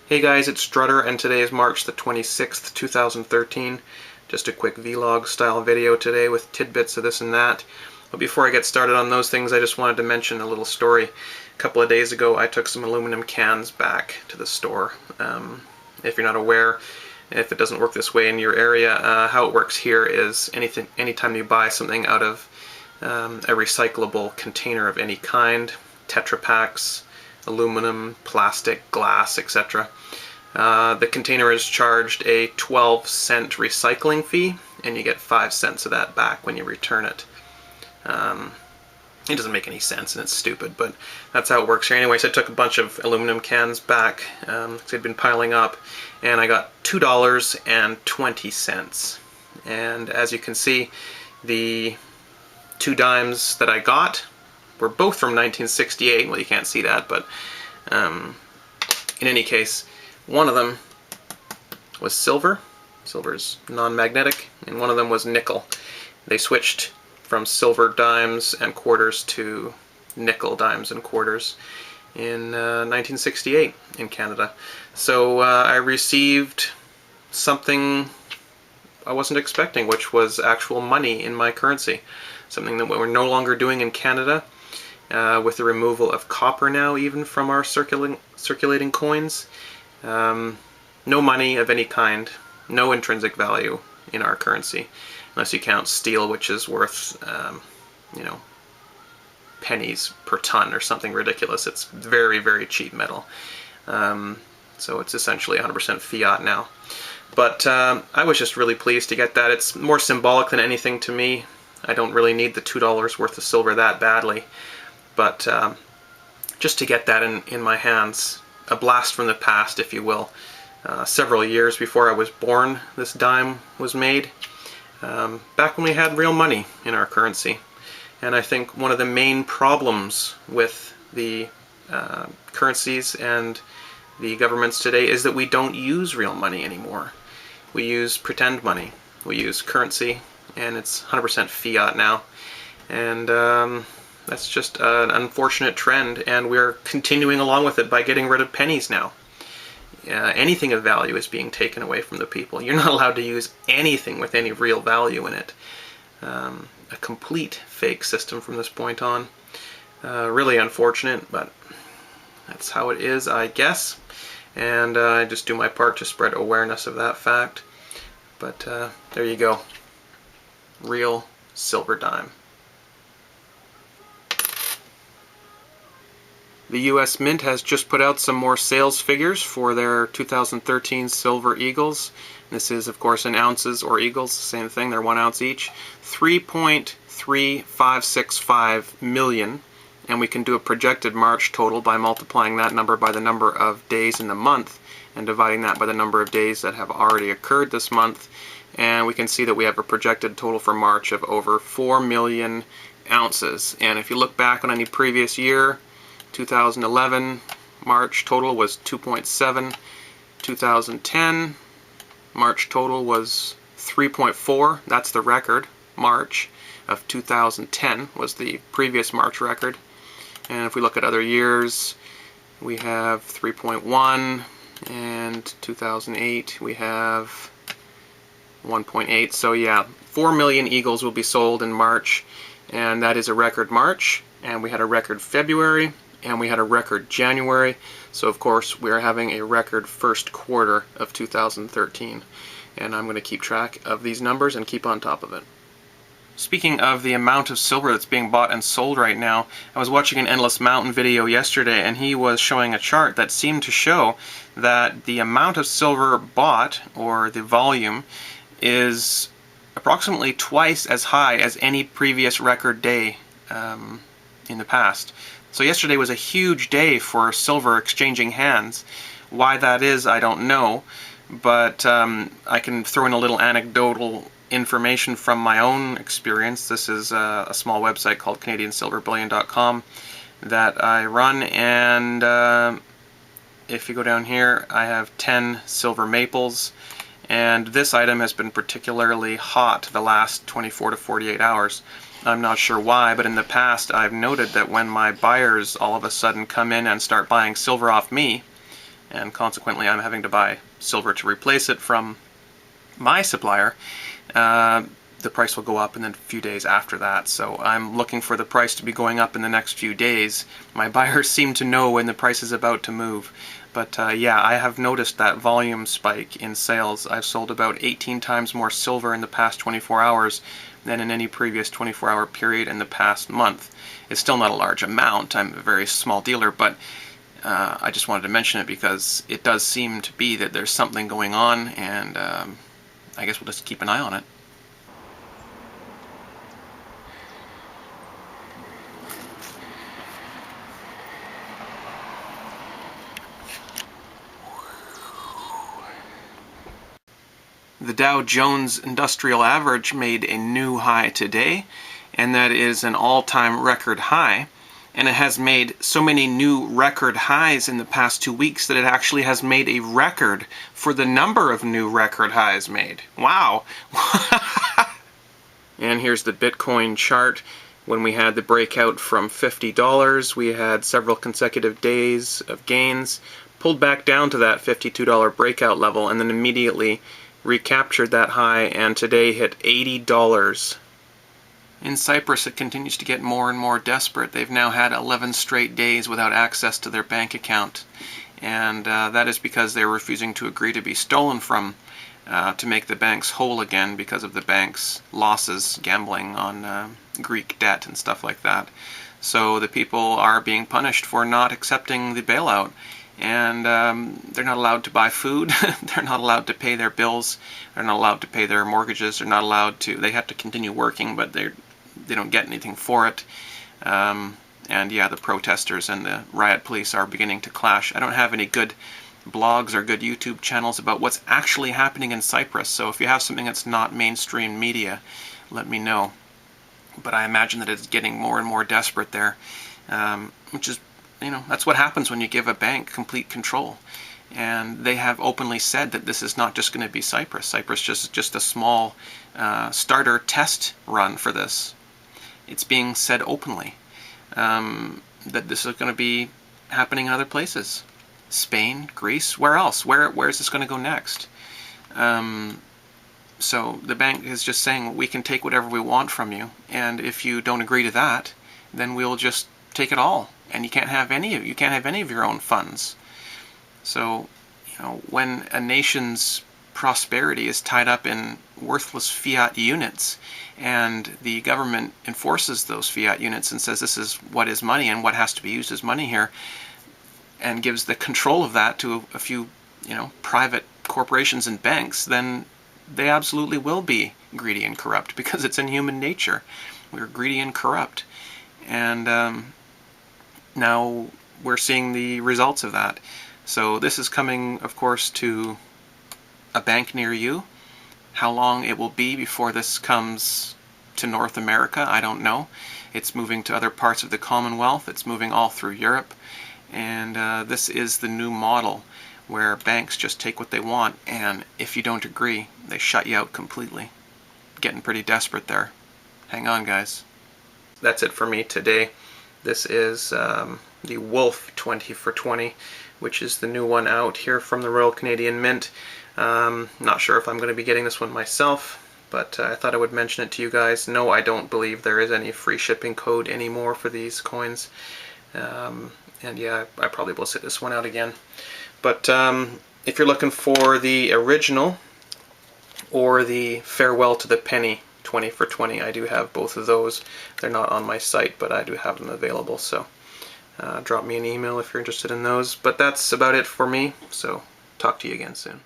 Hey guys, it's Strutter, and today is March the 26th, 2013. Just a quick vlog style video today with tidbits of this and that. But before I get started on those things, I just wanted to mention a little story. A couple of days ago I took some aluminum cans back to the store. If you're not aware, if it doesn't work this way in your area, how it works here is anytime you buy something out of a recyclable container of any kind, Tetra Paks, aluminum, plastic, glass, etc. The container is charged a 12-cent recycling fee, and you get 5 cents of that back when you return it. It doesn't make any sense and it's stupid, but that's how it works here. Anyway, so I took a bunch of aluminum cans back because they'd been piling up, and I got $2.20. And as you can see, the 2 dimes that I got were both from 1968. Well, you can't see that, but in any case, one of them was silver. Silver's non-magnetic, and one of them was nickel. They switched from silver dimes and quarters to nickel dimes and quarters in 1968 in Canada. So I received something I wasn't expecting, which was actual money in my currency. Something that we're no longer doing in Canada. With the removal of copper now even from our circulating coins. No money of any kind, no intrinsic value in our currency, unless you count steel, which is worth, pennies per ton or something ridiculous. It's very, very cheap metal. So it's essentially 100% fiat now. But I was just really pleased to get that. It's more symbolic than anything to me. I don't really need the $2 worth of silver that badly. But just to get that in my hands, a blast from the past, if you will. Several years before I was born, this dime was made, back when we had real money in our currency. And I think one of the main problems with the currencies and the governments today is that we don't use real money anymore. We use pretend money. We use currency, and it's 100% fiat now. And that's just an unfortunate trend, and we're continuing along with it by getting rid of pennies now. Anything of value is being taken away from the people. You're not allowed to use anything with any real value in it. A complete fake system from this point on. Really unfortunate, but that's how it is, I guess. And I just do my part to spread awareness of that fact. But there you go. Real silver dime. The U.S. Mint has just put out some more sales figures for their 2013 Silver Eagles. This is, of course, in ounces or eagles, same thing, they're 1 ounce each. 3.3565 million, and we can do a projected March total by multiplying that number by the number of days in the month and dividing that by the number of days that have already occurred this month. And we can see that we have a projected total for March of over 4 million ounces. And if you look back on any previous year, 2011 March total was 2.7. 2010 March total was 3.4. That's the record. March of 2010 was the previous March record. And if we look at other years, we have 3.1, and 2008 we have 1.8. So yeah, 4 million eagles will be sold in March, and that is a record March. And we had a record February, and we had a record January, so of course we are having a record first quarter of 2013, and I'm going to keep track of these numbers and keep on top of it. Speaking of the amount of silver that's being bought and sold right now, I was watching an Endlessmountain video yesterday, and he was showing a chart that seemed to show that the amount of silver bought, or the volume, is approximately twice as high as any previous record day in the past. So yesterday was a huge day for silver exchanging hands. Why that is, I don't know, but I can throw in a little anecdotal information from my own experience. This is a small website called CanadianSilverBullion.com that I run, and if you go down here, I have 10 silver maples, and this item has been particularly hot the last 24 to 48 hours. I'm not sure why, but in the past I've noted that when my buyers all of a sudden come in and start buying silver off me, and consequently I'm having to buy silver to replace it from my supplier, the price will go up in the few days after that. So I'm looking for the price to be going up in the next few days. My buyers seem to know when the price is about to move. But yeah, I have noticed that volume spike in sales. I've sold about 18 times more silver in the past 24 hours than in any previous 24-hour period in the past month. It's still not a large amount. I'm a very small dealer, but I just wanted to mention it because it does seem to be that there's something going on, and I guess we'll just keep an eye on it. The Dow Jones Industrial Average made a new high today, and that is an all-time record high. And it has made so many new record highs in the past 2 weeks that it actually has made a record for the number of new record highs made. Wow! And here's the Bitcoin chart. When we had the breakout from $50, we had several consecutive days of gains, pulled back down to that $52 breakout level, and then immediately recaptured that high, and today hit $80. In Cyprus, it continues to get more and more desperate. They've now had 11 straight days without access to their bank account, and that is because they're refusing to agree to be stolen from to make the banks whole again because of the banks' losses, gambling on Greek debt and stuff like that. So the people are being punished for not accepting the bailout, and they're not allowed to buy food, they're not allowed to pay their bills, they're not allowed to pay their mortgages, they're not allowed to, they have to continue working, but they don't get anything for it. And yeah, the protesters and the riot police are beginning to clash. I don't have any good blogs or good YouTube channels about what's actually happening in Cyprus, so if you have something that's not mainstream media, let me know. But I imagine that it's getting more and more desperate there, which is, you know, that's what happens when you give a bank complete control. And they have openly said that this is not just going to be Cyprus. Cyprus is just a small starter test run for this. It's being said openly that this is going to be happening in other places. Spain, Greece, where else? Where is this going to go next? So the bank is just saying, we can take whatever we want from you, and if you don't agree to that, then we'll just take it all, and you can't have any of your own funds. So, you know, when a nation's prosperity is tied up in worthless fiat units, and the government enforces those fiat units and says this is what is money and what has to be used as money here, and gives the control of that to a few, you know, private corporations and banks, then they absolutely will be greedy and corrupt, because it's in human nature. We're greedy and corrupt. And now we're seeing the results of that. So this is coming, of course, to a bank near you. How long it will be before this comes to North America, I don't know. It's moving to other parts of the Commonwealth. It's moving all through Europe. And this is the new model, where banks just take what they want, and if you don't agree, they shut you out completely. Getting pretty desperate there. Hang on, guys. That's it for me today. This is the Wolf 20 for 20, which is the new one out here from the Royal Canadian Mint. Not sure if I'm going to be getting this one myself, but I thought I would mention it to you guys. No, I don't believe there is any free shipping code anymore for these coins. And yeah, I probably will sit this one out again. But if you're looking for the original or the Farewell to the Penny 20 for 20, I do have both of those. They're not on my site, but I do have them available. So drop me an email if you're interested in those. But that's about it for me. So talk to you again soon.